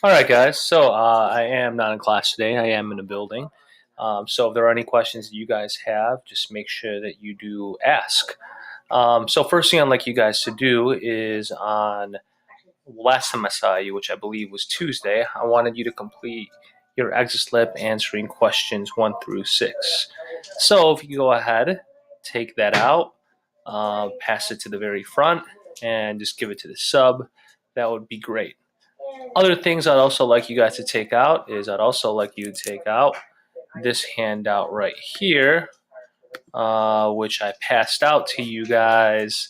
All right, guys. So I am not in class today. I am in a building. So if there are any questions that you guys have, just make sure that you do ask. So first thing I'd like you guys to do is on last time I saw you, which I believe was Tuesday, I wanted you to complete your exit slip answering questions 1 through 6. So if you go ahead, take that out, pass it to the very front, and just give it to the sub, that would be great. Other things I'd also like you guys to take out is I'd also like you to take out this handout right here, which I passed out to you guys,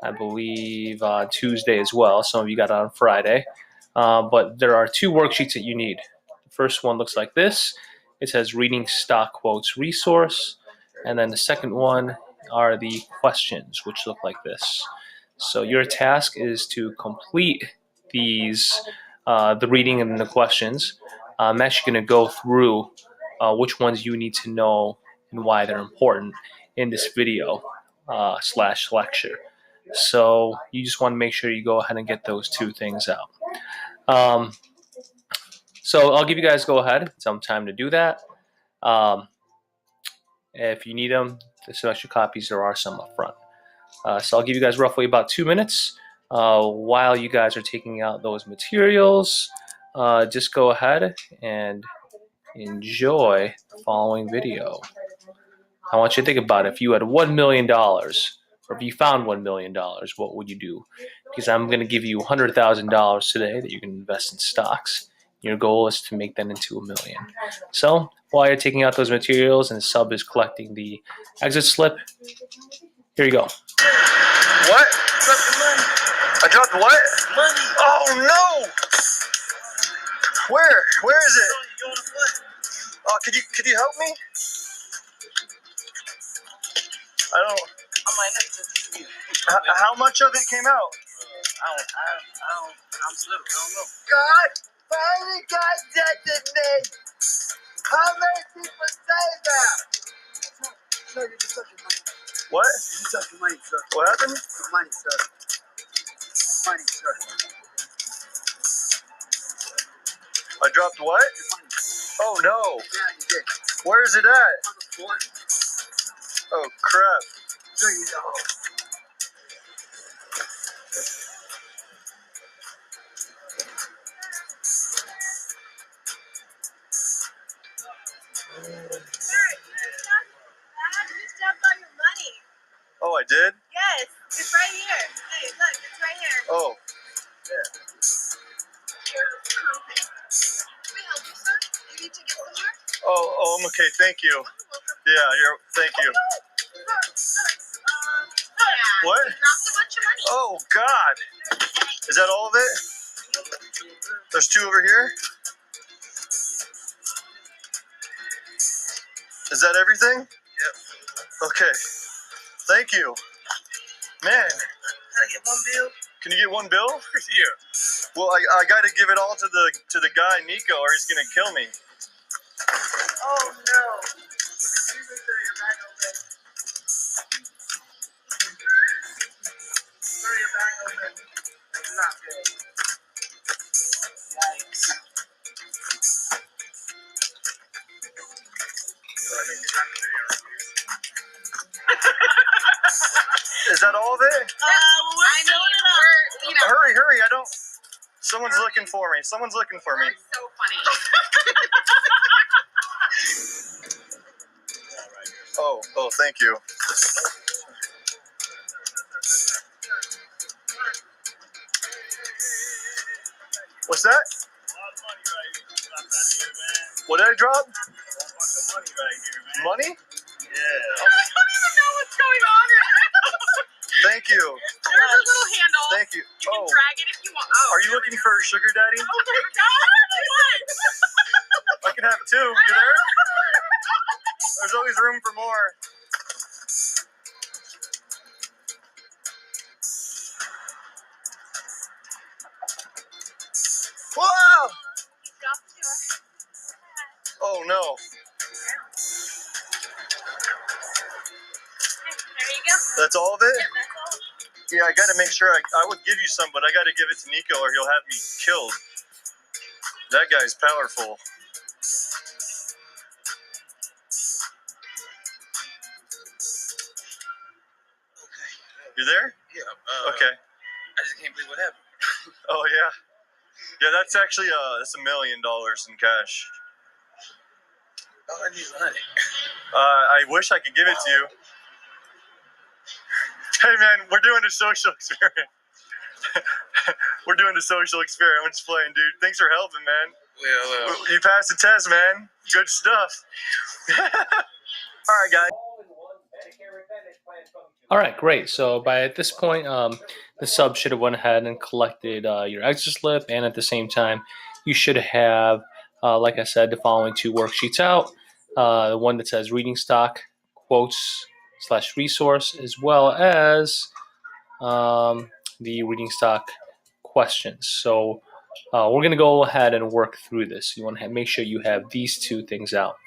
I believe, on Tuesday as well. Some of you got it on Friday. But there are 2 worksheets that you need. The first one looks like this. It says Reading Stock Quotes Resource. And then the second one are the questions, which look like this. So your task is to complete these, the reading and the questions. I'm actually going to go through which ones you need to know and why they're important in this video slash lecture. So you just want to make sure you go ahead and get those 2 things out. So I'll give you guys go ahead some time to do that. If you need them, there's some extra copies. There are some up front. So I'll give you guys roughly about 2 minutes while you guys are taking out those materials. Just go ahead and enjoy the following video. I want you to think about it. If you had $1 million, or if you found $1 million, what would you do? Because I'm going to give you $100,000 today that you can invest in stocks. Your goal is to make that into $1 million. So while you're taking out those materials and the sub is collecting the exit slip, here you go. What? I dropped what? Money. Oh no! Where? Where is it? Could you help me? I don't. How much of it came out? I'm slipping. I don't know. God finally got that today. How many people say that? No, you just took your money. What? You took your money, sir. What happened? Your money, sir. Money, sir. I dropped what? Your money. Oh no. Yeah, you did. Where is it at? On the floor. Oh crap. There you go. Oh, I did? Yes, it's right here. Hey, look, it's right here. Oh. Yeah. Can we help you, sir? You need to get somewhere? Oh, I'm okay. Thank you. Yeah, thank you. What? You dropped a bunch of money. Oh, God. Is that all of it? There's 2 over here? Is that everything? Yep. Okay. Thank you. Man. Can I get 1 bill? Can you get 1 bill? Yeah. Well, I got to give it all to the guy Nico, or he's gonna kill me. Oh no. Throw your back open. Throw your back open. It's not good. Yikes. Is that all of it? Hurry! I don't. Someone's looking for me. You're so funny. Oh, thank you. What's that? What did I drop? Money? Yeah. I don't even know what's going on right now. Thank you. There's a little handle. Thank you. You can drag it if you want. Are you looking for a sugar daddy? Oh my God! I can have 2. You there? There's always room for more. Whoa! Oh no. There you go. That's all of it? Yep, that's all. Yeah, I gotta make sure I would give you some, but I gotta give it to Nico or he'll have me killed. That guy's powerful. You there? Yeah. Okay. I just can't believe what happened. Oh yeah. Yeah, that's actually that's $1 million in cash. All I need is 100. I wish I could give it to you. Hey man, we're doing a social experiment. We're doing a social experiment. I'm just playing, dude. Thanks for helping, man. Well, You passed the test, man. Good stuff. All right, guys. All right, great. So by this point, the sub should have went ahead and collected your exit slip, and at the same time, you should have, like I said, the following two worksheets out. The one that says reading stock quotes / resource, as well as the reading stock questions. So we're going to go ahead and work through this. You want to make sure you have these two things out.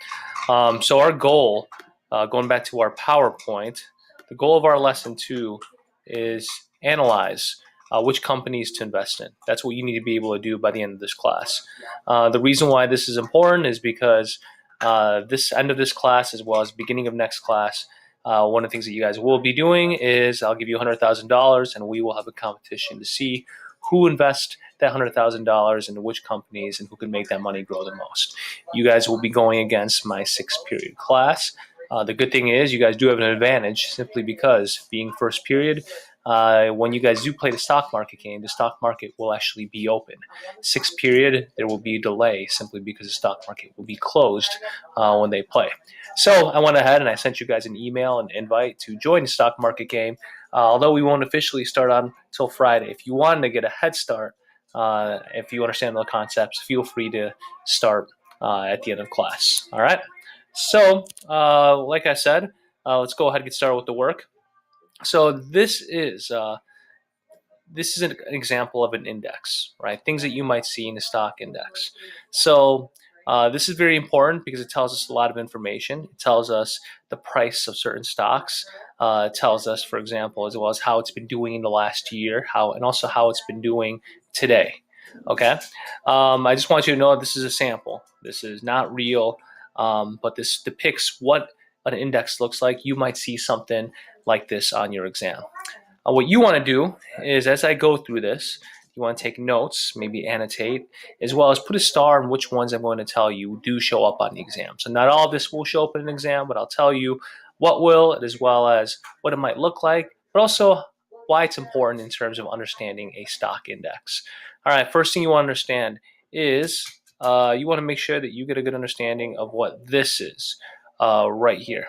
So our goal, going back to our PowerPoint, the goal of our lesson 2 is analyze which companies to invest in. That's what you need to be able to do by the end of this class. The reason why this is important is because this end of this class, as well as beginning of next class, one of the things that you guys will be doing is I'll give you $100,000, and we will have a competition to see who invests that $100,000 into which companies and who can make that money grow the most. You guys will be going against my 6th period class. The good thing is you guys do have an advantage simply because being first period, when you guys do play the stock market game, the stock market will actually be open. 6th period, there will be a delay simply because the stock market will be closed when they play. So I went ahead and I sent you guys an email and invite to join the stock market game, although we won't officially start on until Friday. If you wanted to get a head start, if you understand the concepts, feel free to start at the end of class. All right? So, like I said, let's go ahead and get started with the work. So this is an example of an index, right? Things that you might see in the stock index. So this is very important because it tells us a lot of information. It tells us the price of certain stocks. It tells us, for example, as well as how it's been doing in the last year, and also how it's been doing today. Okay, I just want you to know this is a sample. This is not real. But this depicts what an index looks like. You might see something like this on your exam. What you want to do is, as I go through this, you want to take notes, maybe annotate, as well as put a star on which ones I'm going to tell you do show up on the exam. So not all of this will show up in an exam, but I'll tell you what will, as well as what it might look like, but also why it's important in terms of understanding a stock index. All right, first thing you want to understand is you want to make sure that you get a good understanding of what this is right here,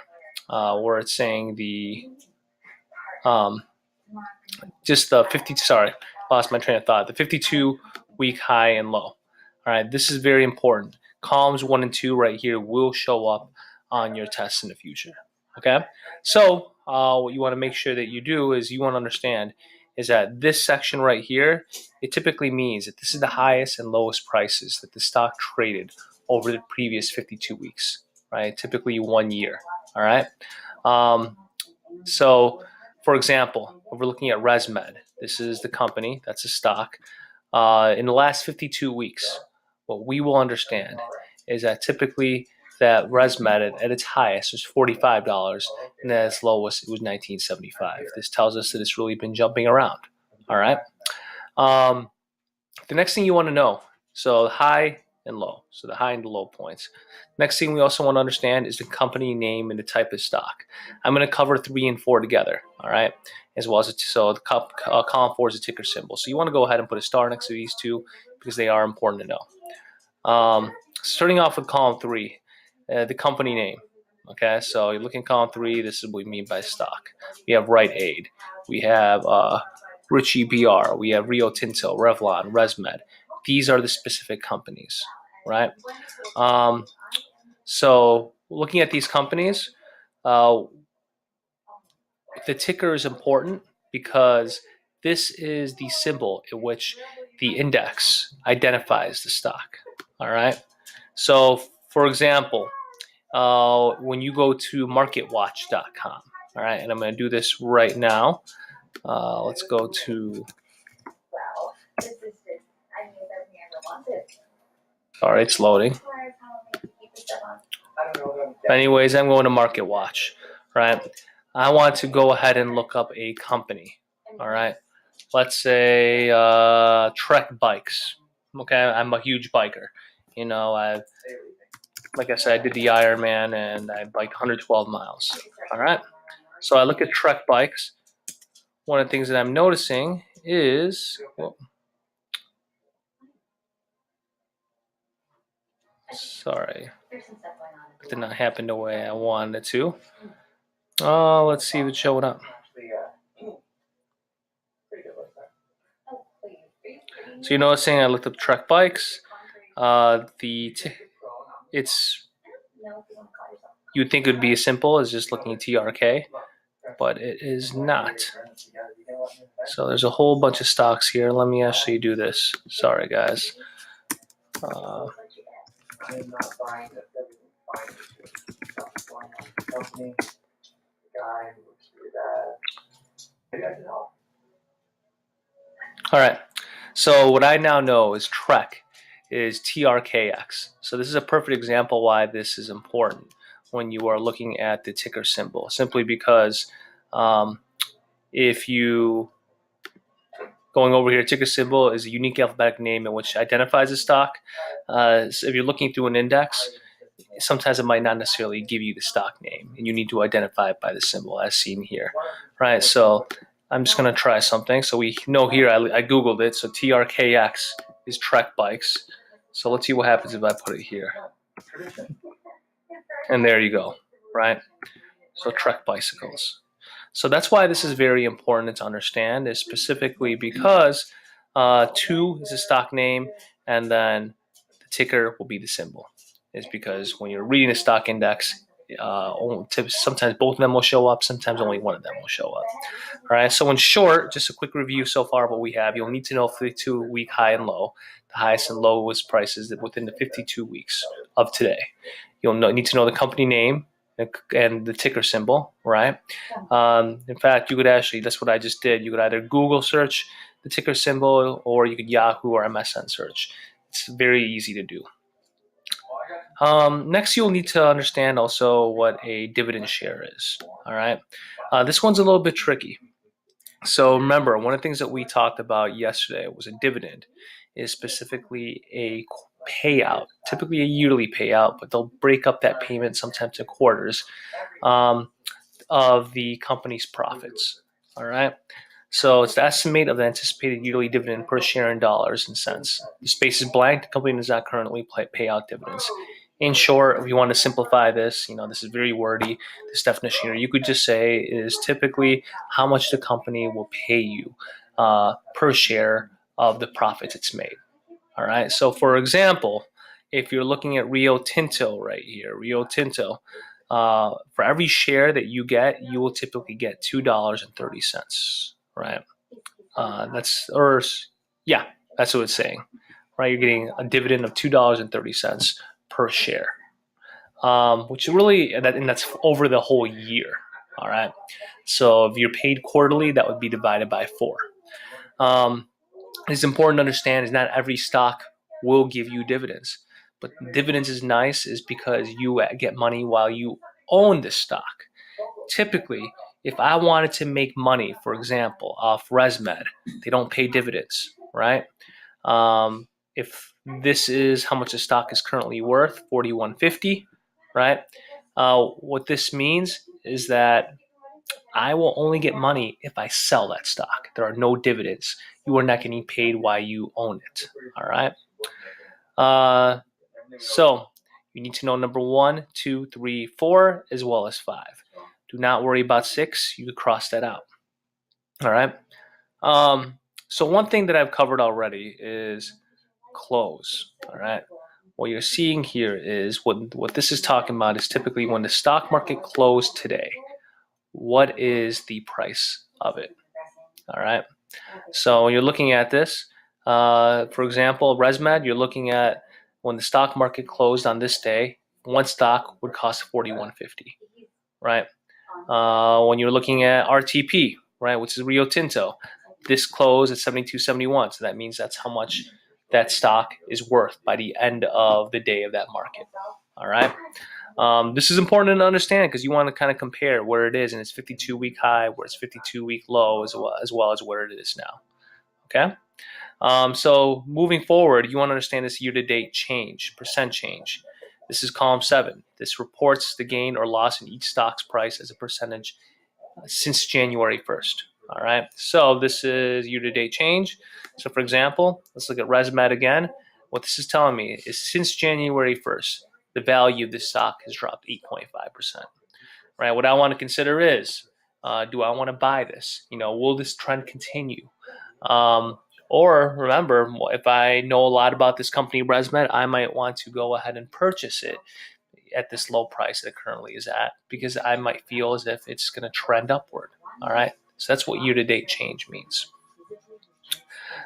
where it's saying just the 50. Sorry, lost my train of thought. The 52-week high and low. All right, this is very important. Columns 1 and 2 right here will show up on your tests in the future. Okay, so what you want to make sure that you do is you want to understand is that this section right here, it typically means that this is the highest and lowest prices that the stock traded over the previous 52 weeks, right? Typically 1 year, all right? So, for example, if we're looking at ResMed, this is the company, that's a stock. In the last 52 weeks, what we will understand is that typically that ResMed at its highest was $45, and at its lowest it was $19.75. This tells us that it's really been jumping around. All right. The next thing you want to know, so high and low, so the high and the low points. Next thing we also want to understand is the company name and the type of stock. I'm going to cover 3 and 4 together. All right, as well as so the column 4 is a ticker symbol. So you want to go ahead and put a star next to these two because they are important to know. Starting off with column 3. The company name. Okay, so you look in column 3, this is what we mean by stock. We have Rite Aid. We have Ritchie BR. We have Rio Tinto, Revlon, ResMed. These are the specific companies, right? So looking at these companies, the ticker is important because this is the symbol in which the index identifies the stock, all right? So, for example, when you go to marketwatch.com, all right, and I'm going to do this right now. Let's go to Sorry, it's loading. Anyways, I'm going to Market Watch, right? I want to go ahead and look up a company, all right? Let's say Trek Bikes. Okay, I'm a huge biker. You know, like I said, I did the Ironman and I biked 112 miles. All right, so I look at Trek Bikes. One of the things that I'm noticing is, sorry, it did not happen the way I wanted it to. Oh, let's see what's showing up. So you're noticing I looked up Trek Bikes. It's, you'd think it would be as simple as just looking at TRK, but it is not. So there's a whole bunch of stocks here. Let me actually do this. Sorry, guys. All right. So what I now know is Trek is TRKX. So this is a perfect example why this is important when you are looking at the ticker symbol, simply because if you going over here, ticker symbol is a unique alphabetic name in which identifies a stock. So if you're looking through an index, sometimes it might not necessarily give you the stock name, and you need to identify it by the symbol as seen here, right? So I'm just going to try something. So we know here, I Googled it. So TRKX is Trek Bikes. So let's see what happens if I put it here. And there you go, right? So Trek Bicycles. So that's why this is very important to understand, is specifically because 2 is a stock name, and then the ticker will be the symbol. Is because when you're reading a stock index, sometimes both of them will show up, sometimes only one of them will show up. All right, so in short, just a quick review so far of what we have. You'll need to know 52-week high and low, the highest and lowest prices within the 52 weeks of today. You'll need to know the company name and the ticker symbol, right? In fact, you could actually, that's what I just did. You could either Google search the ticker symbol, or you could Yahoo or MSN search. It's very easy to do. Next, you'll need to understand also what a dividend share is. All right, this one's a little bit tricky. So remember, one of the things that we talked about yesterday was a dividend is specifically a payout, typically a yearly payout, but they'll break up that payment sometimes in quarters of the company's profits. All right. So it's the estimate of the anticipated yearly dividend per share in dollars and cents. The space is blank. The company does not currently pay out dividends. In short, if you want to simplify this, this is very wordy, this definition here, you could just say is typically how much the company will pay you per share of the profits it's made. All right. So for example, if you're looking at Rio Tinto right here, Rio Tinto, for every share that you get, you will typically get $2.30. Right. That's what it's saying. Right. You're getting a dividend of $2.30 per share, which really, and that's over the whole year. All right. So if you're paid quarterly, that would be divided by 4. It's important to understand is not every stock will give you dividends, but dividends is nice is because you get money while you own the stock. Typically, if I wanted to make money, for example, off ResMed, they don't pay dividends, right? If this is how much the stock is currently worth, $41.50, right? What this means is that I will only get money if I sell that stock. There are no dividends. You are not getting paid while you own it. All right. So you need to know number 1, 2, 3, 4, as well as 5. Do not worry about 6. You can cross that out. All right. So one thing that I've covered already is close. All right. What you're seeing here is what this is talking about is typically when the stock market closed today. What is the price of it? All right. So when you're looking at this, for example, ResMed, you're looking at when the stock market closed on this day, one stock would cost $41.50, right? When you're looking at RTP, right, which is Rio Tinto, this closed at $72.71. So that means that's how much that stock is worth by the end of the day of that market. All right. This is important to understand because you want to kind of compare where it is in its 52-week high, where its 52-week low, as well as where it is now. Okay. So moving forward, you want to understand this year-to-date change, percent change. This is column 7. This reports the gain or loss in each stock's price as a percentage since January 1st. All right. So this is year-to-date change. So for example, let's look at ResMed again. What this is telling me is since January 1st, the value of this stock has dropped 8.5%. Right. What I want to consider is, do I want to buy this? Will this trend continue? Or remember, if I know a lot about this company, ResMed, I might want to go ahead and purchase it at this low price that it currently is at because I might feel as if it's going to trend upward. All right. So that's what year-to-date change means.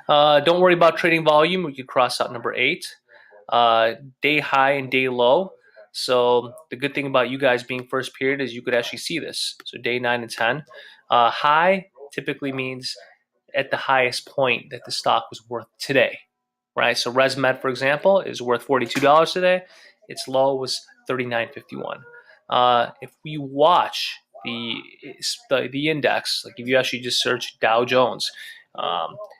Don't worry about trading volume. We could cross out number 8. Day high and day low. So the good thing about you guys being first period is you could actually see this. So day 9 and 10. High typically means at the highest point that the stock was worth today, right? So ResMed, for example, is worth $42 today. Its low was $39.51. If we watch the index, like if you actually just search Dow Jones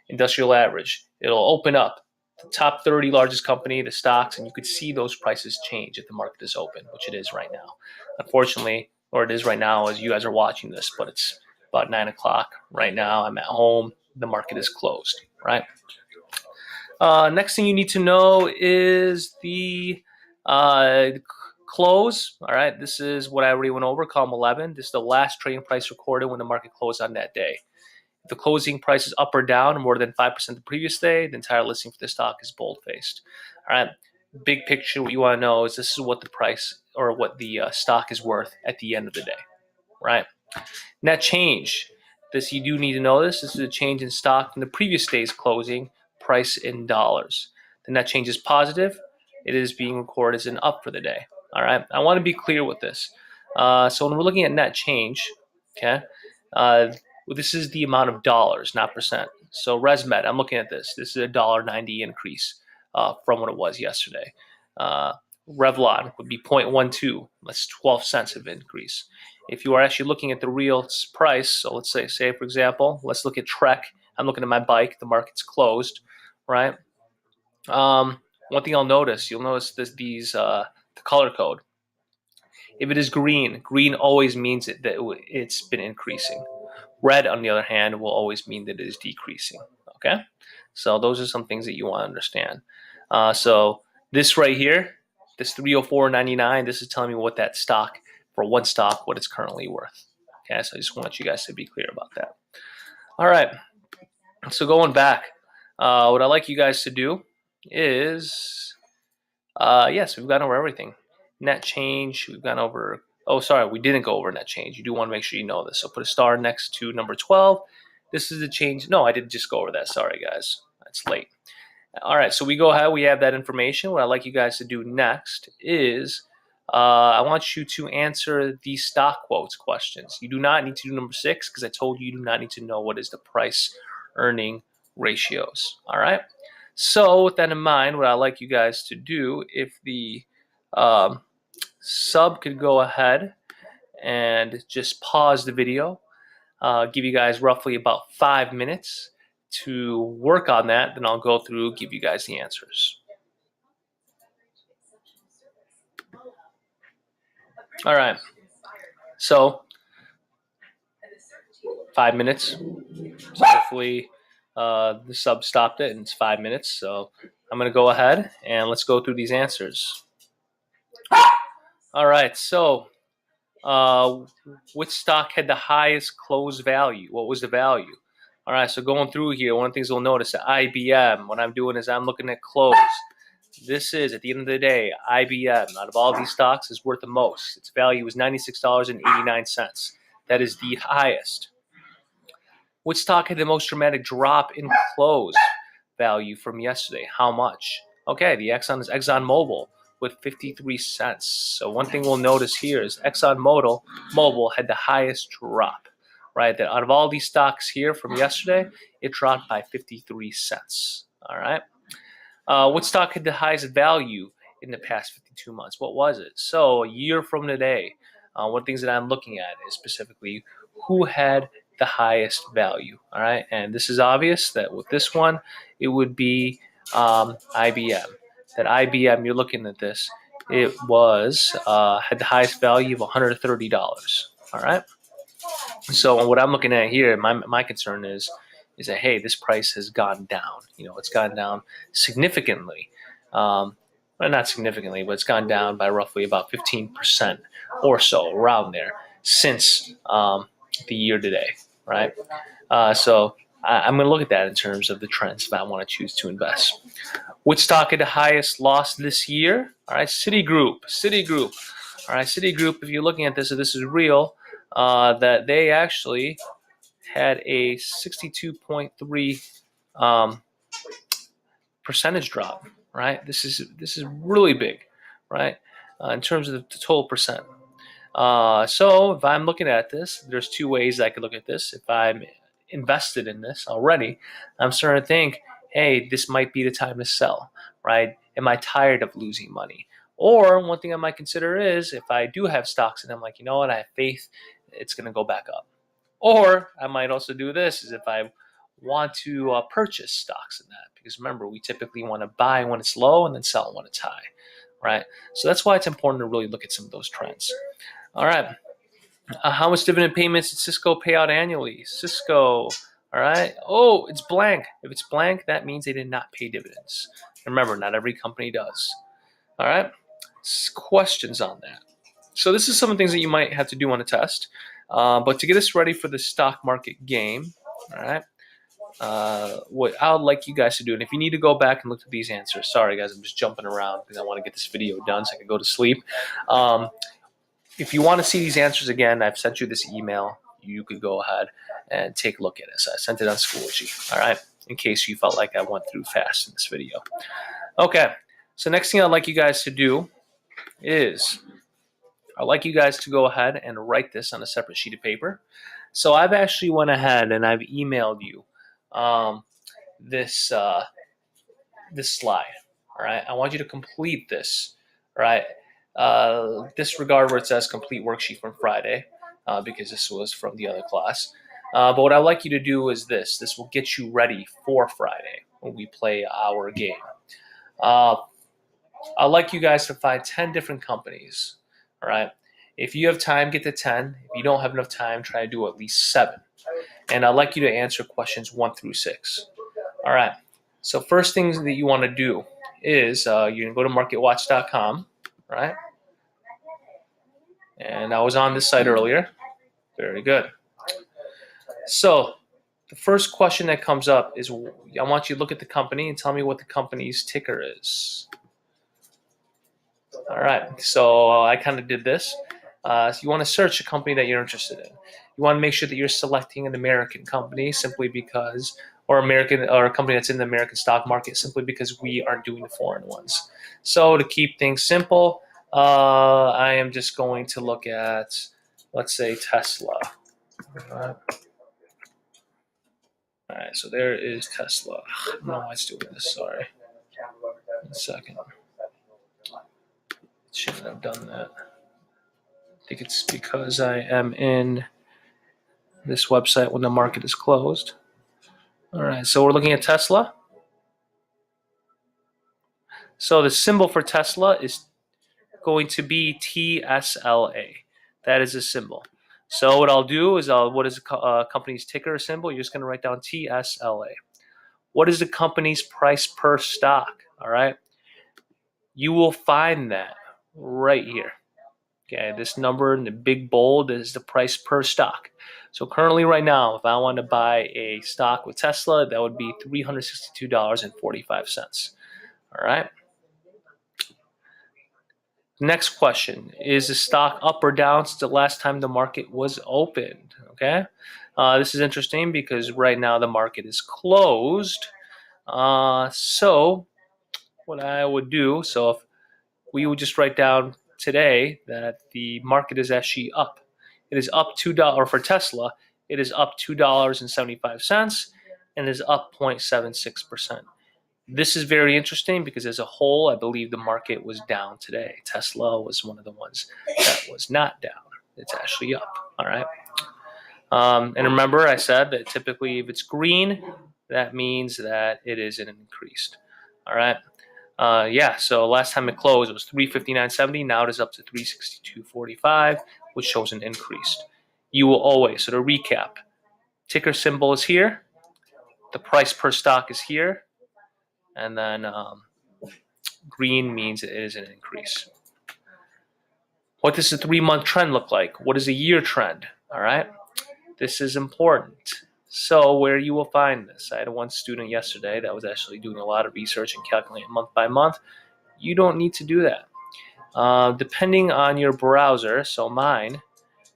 Industrial Average, it'll open up the top 30 largest company, the stocks, and you could see those prices change if the market is open, which it is right now. Unfortunately, or it is right now as you guys are watching this, but it's about 9 o'clock right now. I'm at home. The market is closed, right? Next thing you need to know is the close. All right, this is what I already went over, column 11. This is the last trading price recorded when the market closed on that day. If the closing price is up or down more than 5% the previous day, the entire listing for the stock is bold-faced. All right, big picture, what you want to know is this is what the price or what the stock is worth at the end of the day, right? Net change. This you do need to know this. This is a change in stock from the previous day's closing price in dollars. The net change is positive. It is being recorded as an up for the day. All right. I want to be clear with this. So when we're looking at net change, okay, this is the amount of dollars, not percent. So ResMed, I'm looking at this. This is a $1.90 increase from what it was yesterday. Revlon would be 0.12. That's 12 cents of increase. If you are actually looking at the real price, so let's say for example, let's look at Trek. I'm looking at my bike. The market's closed, right? One thing you'll notice the color code. If it is green, green always means that it's been increasing. Red, on the other hand, will always mean that it is decreasing. Okay, so those are some things that you want to understand. So this right here, this 304.99, this is telling me what that stock for one stock, what it's currently worth. Okay, so I just want you guys to be clear about that. All right, so going back, what I'd like you guys to do is, yes, we've gone over everything. Net change, we've gone over, oh, sorry, we didn't go over net change. You do want to make sure you know this. So put a star next to number 12. This is the change. No, I didn't just go over that. Sorry, guys. It's late. All right, so we go ahead. We have that information. What I'd like you guys to do next is I want you to answer the stock quotes questions. You do not need to do number 6 because I told you do not need to know what is the price earning ratios. All right. So with that in mind, what I'd like you guys to do, if the sub could go ahead and just pause the video, give you guys roughly about 5 minutes to work on that. Then I'll go through, give you guys the answers. All right. So 5 minutes. So hopefully the sub stopped it and it's 5 minutes. So I'm going to go ahead and let's go through these answers. All right. So which stock had the highest close value? What was the value? All right. So going through here, one of the things we'll notice at IBM, what I'm doing is I'm looking at close. This is, at the end of the day, IBM, out of all these stocks, is worth the most. Its value is $96.89. That is the highest. Which stock had the most dramatic drop in close value from yesterday? How much? Okay, the Exxon is ExxonMobil with 53 cents. So one thing we'll notice here is ExxonMobil had the highest drop, right? That out of all these stocks here from yesterday, it dropped by 53 cents. All right. What stock had the highest value in the past 52 months? What was it? So a year from today, one of the things that I'm looking at is specifically who had the highest value. All right, and this is obvious that with this one, it would be IBM. That IBM, you're looking at this, it was had the highest value of $130. All right. So what I'm looking at here, my concern is that hey, this price has gone down. It's gone down significantly. Well, not significantly, but it's gone down by roughly about 15% or so, around there, since the year today, right? So I'm going to look at that in terms of the trends if I want to choose to invest. Which stock had the highest loss this year? All right, Citigroup. All right, Citigroup. If you're looking at this, if this is real, that they actually had a 62.3 percentage drop. Right, this is really big, right? In terms of the total percent. So if I'm looking at this, there's two ways I could look at this. If I'm invested in this already, I'm starting to think, hey, this might be the time to sell, right? Am I tired of losing money? Or one thing I might consider is if I do have stocks and I'm like, you know what, I have faith it's going to go back up. Or I might also do this is if I want to purchase stocks in that, because remember, we typically want to buy when it's low and then sell when it's high, right? So that's why it's important to really look at some of those trends. All right. How much dividend payments did Cisco pay out annually? Cisco, all right. Oh, it's blank. If it's blank, that means they did not pay dividends. Remember, not every company does. All right. Questions on that. So this is some of the things that you might have to do on a test. But to get us ready for the stock market game, all right, what I would like you guys to do, and if you need to go back and look at these answers, sorry guys, I'm just jumping around because I want to get this video done so I can go to sleep. If you want to see these answers again, I've sent you this email. You could go ahead and take a look at it. So I sent it on Schoology, all right, in case you felt like I went through fast in this video. Okay, so next thing I'd like you guys to do is I'd like you guys to go ahead and write this on a separate sheet of paper. So I've actually went ahead and I've emailed you this slide, all right? I want you to complete this, all right? Disregard where it says complete worksheet from Friday because this was from the other class. But what I'd like you to do is this. This will get you ready for Friday when we play our game. I'd like you guys to find 10 different companies, all right? If you have time, get to 10. If you don't have enough time, try to do at least 7. And I'd like you to answer questions 1 through 6. All right. So first things that you want to do is you're going to go to marketwatch.com, right? And I was on this site earlier. Very good. So the first question that comes up is I want you to look at the company and tell me what the company's ticker is. All right. So I kind of did this. So you want to search a company that you're interested in. You want to make sure that you're selecting an American company simply because, or a company that's in the American stock market simply because we aren't doing the foreign ones. So to keep things simple, I am just going to look at, let's say, Tesla. All right, so there is Tesla. I don't know why it's doing this, sorry. 1 second. Shouldn't have done that. I think it's because I am in this website when the market is closed. All right, so we're looking at Tesla. So the symbol for Tesla is going to be TSLA. That is a symbol. So what I'll do is what is the company's ticker symbol? You're just going to write down TSLA. What is the company's price per stock? All right. You will find that right here. Okay, this number in the big bold is the price per stock. So currently right now, if I want to buy a stock with Tesla, that would be $362.45. All right. Next question, is the stock up or down since the last time the market was opened? Okay. This is interesting because right now the market is closed. So what I would do, so if we would just write down today that the market is actually up. It is up $2 for Tesla. It is up $2.75 and is up 0.76%. This is very interesting because as a whole, I believe the market was down today. Tesla was one of the ones that was not down. It's actually up. All right. And remember, I said that typically if it's green, that means that it is an increased. All right. Yeah, so last time it closed, it was 359.70. Now it is up to 362.45, which shows an increase. You will always, so to recap, ticker symbol is here, the price per stock is here, and then green means it is an increase. What does a 3-month trend look like? What is a year trend? All right, this is important. So where you will find this, I had one student yesterday that was actually doing a lot of research and calculating month by month. You don't need to do that. Depending on your browser, so mine,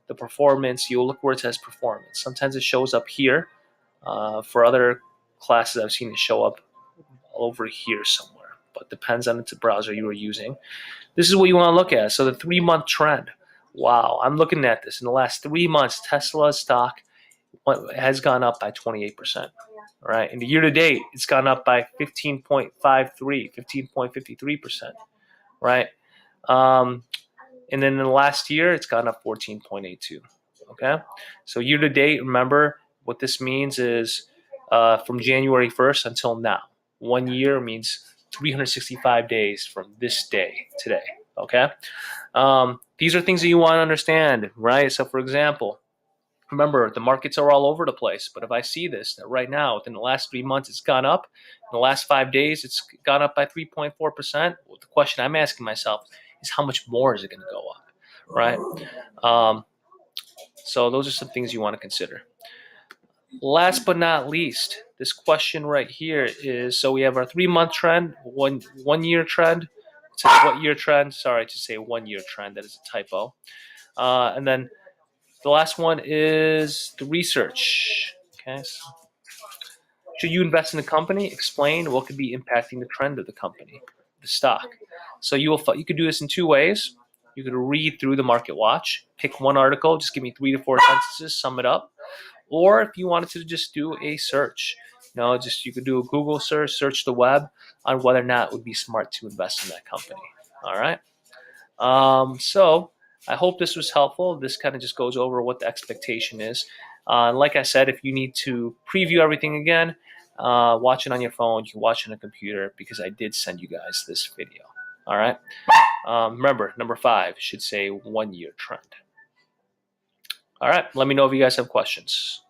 the performance, you'll look where it says performance. Sometimes it shows up here. For other classes, I've seen it show up over here somewhere, but depends on the browser you are using. This is what you want to look at. So the 3-month trend. Wow, I'm looking at this. In the last 3 months, Tesla stock has gone up by 28%. All right. In the year to date, it's gone up by 15.53, 15.53%. Right. And then in the last year, it's gone up 14.82. Okay. So year to date, remember what this means is from January 1st until now. 1 year means 365 days from this day today. Okay. These are things that you want to understand, right? So for example, remember, the markets are all over the place. But if I see this, that right now, within the last 3 months, it's gone up. In the last 5 days, it's gone up by 3.4%. Well, the question I'm asking myself is how much more is it going to go up, right? So those are some things you want to consider. Last but not least, this question right here is, so we have our 3-month trend, one year trend. It says what year trend? Sorry to say 1 year trend. That is a typo. And then the last one is the research. Okay. So should you invest in the company? Explain what could be impacting the trend of the company, the stock. So you could do this in 2 ways. You could read through the Market Watch, pick one article, just give me 3 to 4 sentences, sum it up. Or if you wanted to just do a search, you could do a Google search the web on whether or not it would be smart to invest in that company. All right. So I hope this was helpful. This kind of just goes over what the expectation is. Like I said, if you need to preview everything again, watch it on your phone. You can watch it on a computer because I did send you guys this video. All right. Remember, number 5 should say 1 year trend. All right. Let me know if you guys have questions.